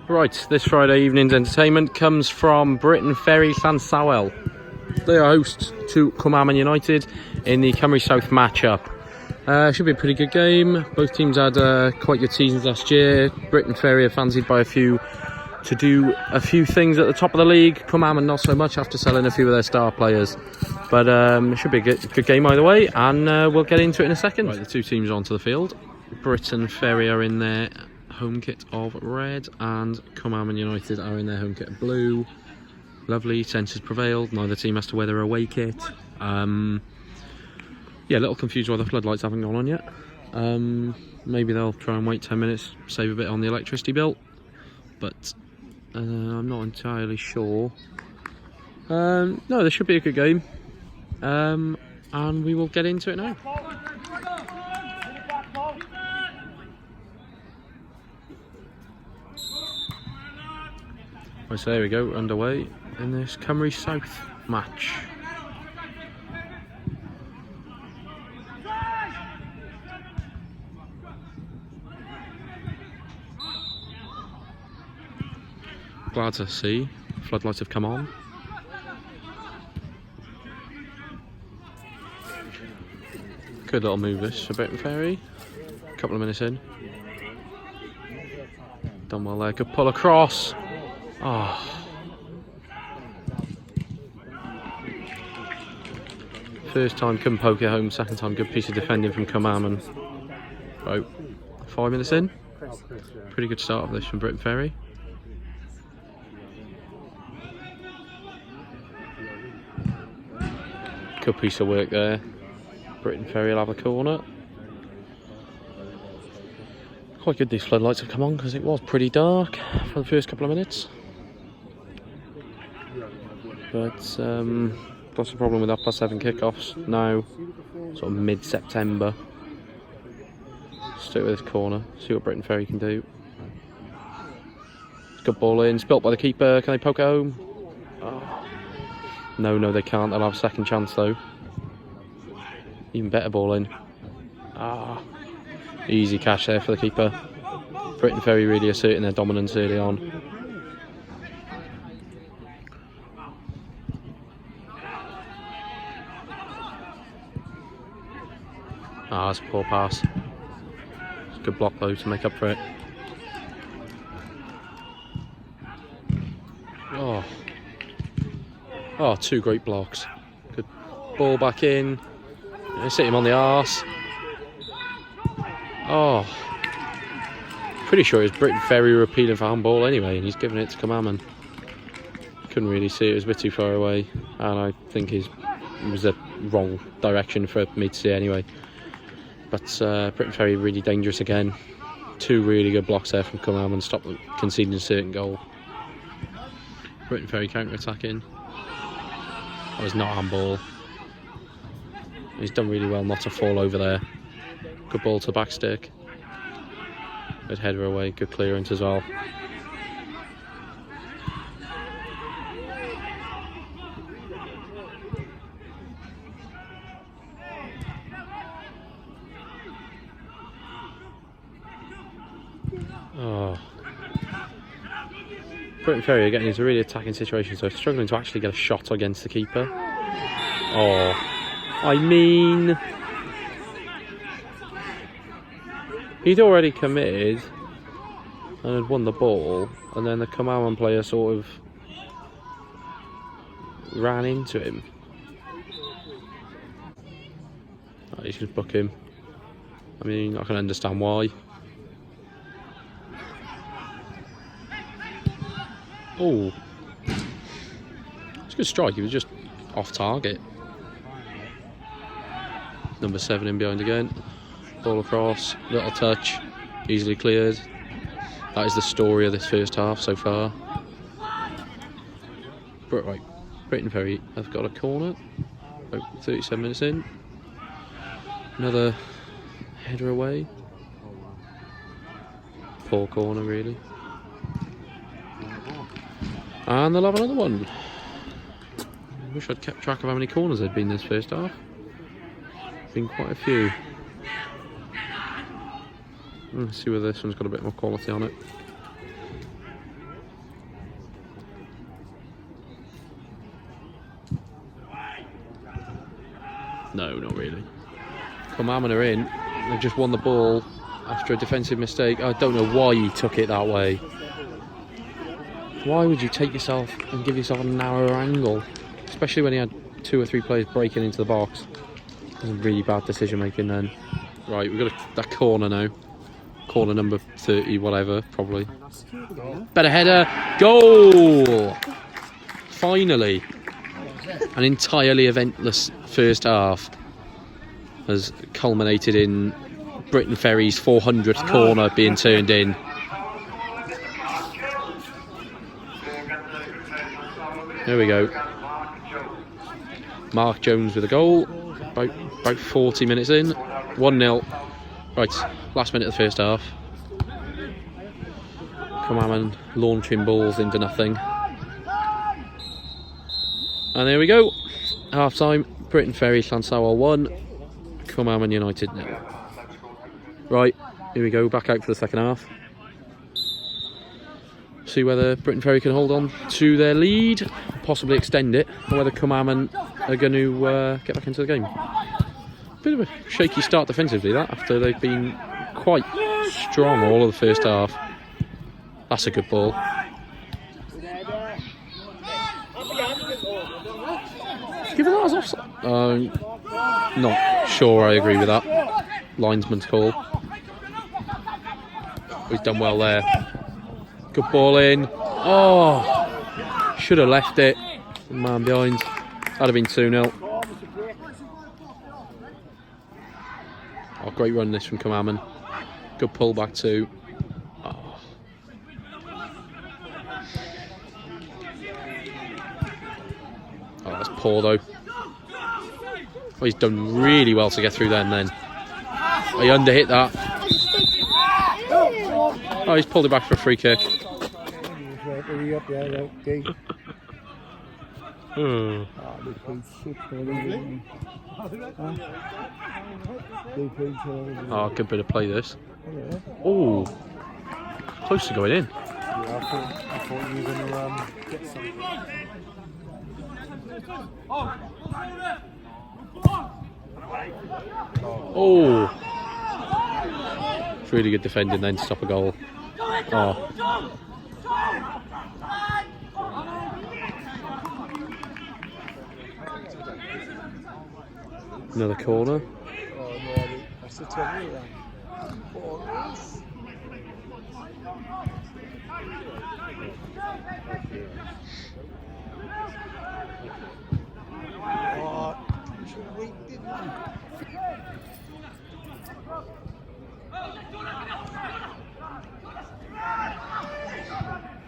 Right, this Friday evening's entertainment comes from BRITON FERRY LLANSAWEL. They are hosts to Cwmamman United in the Cymru South matchup. Should be a pretty good game. Both teams had quite good seasons last year. BRITON FERRY are fancied by a few to do a few things at the top of the league. Cwmamman not so much after selling a few of their star players. But it should be a good game either way, and we'll get into it in a second. Right, the two teams are onto the field. BRITON FERRY are in their home kit of red, and Cwmamman United are in their home kit of blue. Lovely, senses prevailed. Neither team has to wear their away kit. Yeah, a little confused why the floodlights haven't gone on yet. Maybe they'll try and wait 10 minutes, save a bit on the electricity bill, but I'm not entirely sure. No, this should be a good game, and we will get into it now. Right, so there we go, underway in this Cymru South match. Glad to see floodlights have come on. Good little move this for BRITON FERRY. A couple of minutes in. Done well there, good pull across. Oh. First time couldn't poke it home, second time good piece of defending from Cwmamman. Right, 5 minutes in. Pretty good start of this from BRITON FERRY. Good piece of work there. BRITON FERRY will have a corner. Quite good these floodlights have come on because it was pretty dark for the first couple of minutes. But that's the problem with +7 kickoffs now, sort of mid-September. Stick with this corner, see what BRITON FERRY can do. It's good ball in, it's built by the keeper. Can they poke it home? Oh. No, they can't. They'll have a second chance though. Even better ball in. Ah, easy cash there for the keeper. BRITON FERRY really asserting their dominance early on. Ah, that's a poor pass. It's a good block though to make up for it. Oh, two great blocks. Good ball back in. They hit him on the arse. Oh, pretty sure it was BRITON FERRY were appealing for handball anyway, and he's giving it to Cwmamman. Couldn't really see it, it was a bit too far away, and I think it was the wrong direction for me to see anyway. But BRITON FERRY really dangerous again. Two really good blocks there from Cwmamman, stop conceding a certain goal. BRITON FERRY counter-attacking. That was not handball. He's done really well not to fall over there. Good ball to the back stick. Good header away, good clearance as well. Oh. BRITON FERRY are getting into a really attacking situation, so struggling to actually get a shot against the keeper. Oh, I mean, he'd already committed and had won the ball, and then the Cwmamman player sort of ran into him. Oh, he's just book him. I mean, I can understand why. Oh, it's a good strike. He was just off target. Number 7 in behind again. Ball across, little touch, easily cleared. That is the story of this first half so far. But right, BRITON FERRY have got a corner. 37 minutes in. Another header away. Poor corner, really. And they'll have another one. I wish I'd kept track of how many corners there'd been this first half. Been quite a few. Let's see whether this one's got a bit more quality on it. No, not really. Cwmamman are in. They've just won the ball after a defensive mistake. I don't know why he took it that way. Why would you take yourself and give yourself a narrower angle? Especially when he had 2 or 3 players breaking into the box. It was a really bad decision making then. Right, we've got that corner now. Corner number 30, whatever, probably. Better header. Goal! Finally. An entirely eventless first half has culminated in BRITON Ferry's 400th corner being turned in. There we go. Mark Jones with a goal. About 40 minutes in. 1-0. Right, last minute of the first half. Cwmamman launching balls into nothing. And there we go. Half time. BRITON Ferry Llansamel 1. Cwmamman United 0. Right, here we go. Back out for the second half. See whether BRITON Ferry can hold on to their lead, possibly extend it, or whether Cwmamman are going to get back into the game. Bit of a shaky start defensively, that, after they've been quite strong all of the first half. That's a good ball. Given that as offside? Not sure I agree with that. Linesman's call. He's done well there. Good ball in. Oh! Should have left it. Man behind. That'd have been 2-0. Oh, great run this from Cwmamman. Good pull back too. Oh. Oh, that's poor though. Oh, he's done really well to get through there and then. Oh, he underhit that. Oh, he's pulled it back for a free kick. Oh, good bit of play this. Oh, close to going in. I thought you were going to get something. Oh, it's really good defending then to stop a goal. Oh. Another corner. Oh no, that's a terrible one.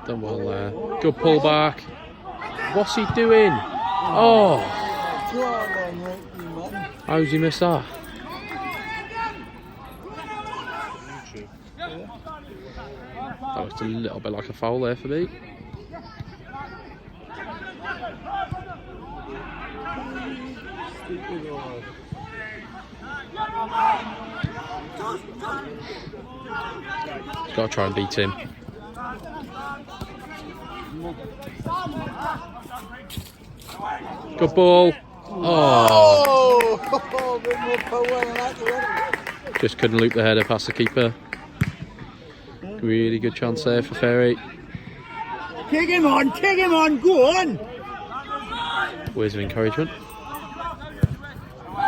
Done well there. Good pull back. What's he doing? Oh! How's he miss that? That was a little bit like a foul there for me. He's got to try and beat him. Good ball. Oh! Just couldn't loop the header past the keeper. Really good chance there for Ferry. Kick him on, go on! Words of encouragement.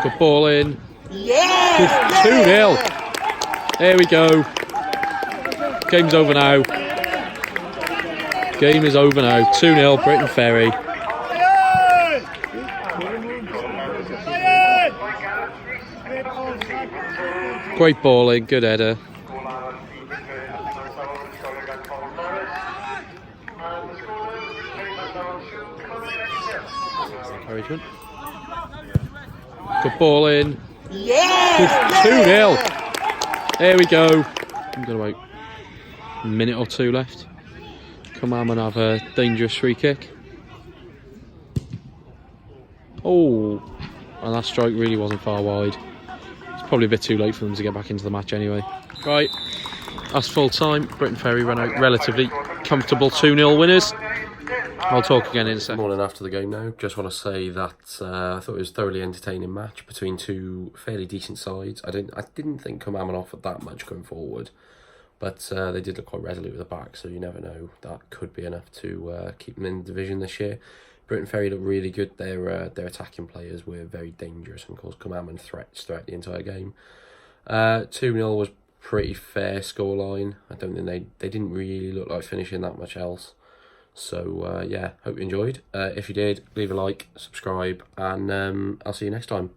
Good ball in. Yeah! 2-0. There we go. Game's over now. Game is over now. 2-0 BRITON Ferry. Great ball in, good header. Encouragement. Good ball in. Yeah! 2-0. There we go. We've got about a minute or two left. Cwmamman have a dangerous free kick. Oh, and that strike really wasn't far wide. It's probably a bit too late for them to get back into the match anyway. Right, that's full time. BRITON Ferry run out relatively comfortable 2-0 winners. I'll talk again in a second. Morning after the game now. Just want to say that I thought it was a thoroughly entertaining match between two fairly decent sides. I didn't think Cwmamman offered that much going forward, but they did look quite resolute with the back, so you never know. That could be enough to keep them in the division this year. BRITON Ferry looked really good. Their attacking players were very dangerous and caused Cwmamman threats throughout the entire game. 2-0 was pretty fair scoreline. I don't think they didn't really look like finishing that much else. So yeah, hope you enjoyed. If you did, leave a like, subscribe, and I'll see you next time.